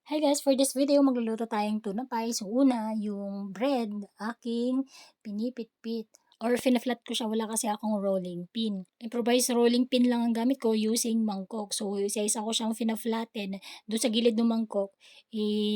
Hi guys, for this video magluluto tayong tuna pie. So una, yung bread, aking pinipit-pit or fina-flat ko siya, wala kasi akong rolling pin. Improvise rolling pin lang ang gamit ko using mangkok. So isa-isa ko siyang fina-flatten. Doon sa gilid ng mangkok,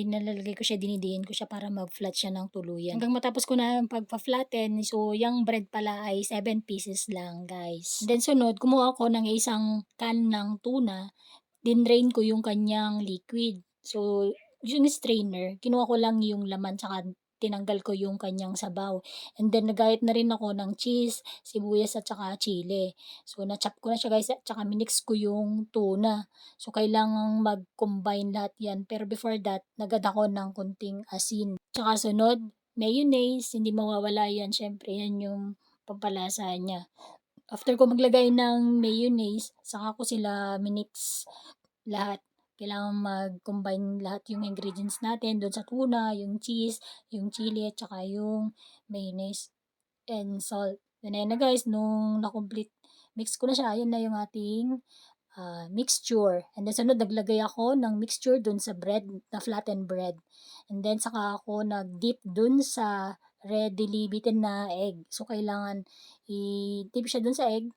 nalalagay ko siya, dinidiin ko siya para mag-flat siya ng tuluyan. Hanggang matapos ko na ang pagpa-flatten, so yung bread pala ay 7 pieces lang guys. Then sunod, kumuha ako ng isang can ng tuna, dinrain ko yung kanyang liquid. So, yung strainer, kinuha ko lang yung laman tsaka tinanggal ko yung kanyang sabaw. And then, nagayat na rin ako ng cheese, sibuyas at tsaka chile. So, na-chop ko na siya guys at tsaka minix ko yung tuna. So, kailangang mag-combine lahat yan. Pero before that, nagad ako ng kunting asin. Tsaka sunod, mayonnaise, hindi mawawala yan. Syempre, yan yung pampalasa niya. After ko maglagay ng mayonnaise, saka ko sila minix lahat. Kailangan mag-combine lahat yung ingredients natin doon sa tuna, yung cheese, yung chili, at saka yung mayonnaise and salt. Then ayan na guys, nung na-complete mix ko na siya, ayan na yung ating mixture. And then sunod, naglagay ako ng mixture dun sa bread, na flattened bread. And then saka ako nag-dip dun sa readily beaten na egg. So kailangan i-dip siya dun sa egg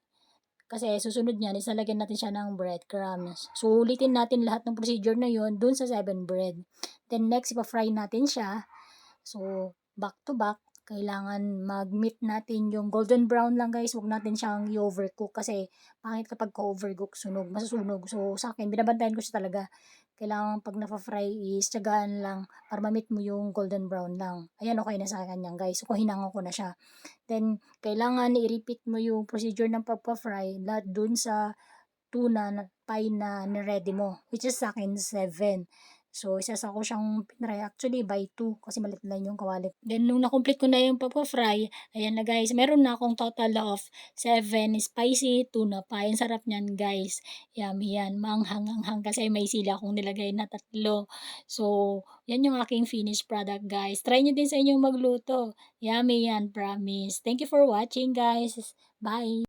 kasi susunod niyan is lalagyan natin siya ng breadcrumbs. So, ulitin natin lahat ng procedure na yon dun sa 7 bread. Then next, ipa-fry natin siya. So, back to back, kailangan mag-meat natin yung golden brown lang guys. Huwag natin siyang i-overcook kasi pangit kapag ka-overcook, sunog, masusunog. So, sa akin, binabantayan ko siya talaga. Kailangan pag na-fry is tiyagaan lang para ma-meet mo yung golden brown lang. Ayan, okay na sa kanya guys. So, hinango ko na siya. Then, kailangan i-repeat mo yung procedure ng pagpa-fry lahat dun sa tuna na pie na ni-ready mo, which is sa akin 7. So, isasa ko siyang pinry actually by 2 kasi maliit lang yung kawali. Then, nung na-complete ko na yung pagpa-fry, ayan na guys, meron na akong total of 7 spicy tuna pie. Ang sarap niyan guys. Yummy yan. Manghang-hanghang kasi may sili akong nilagay na 3. So, yan yung aking finished product guys. Try nyo din sa inyong magluto. Yummy yan, promise. Thank you for watching guys. Bye!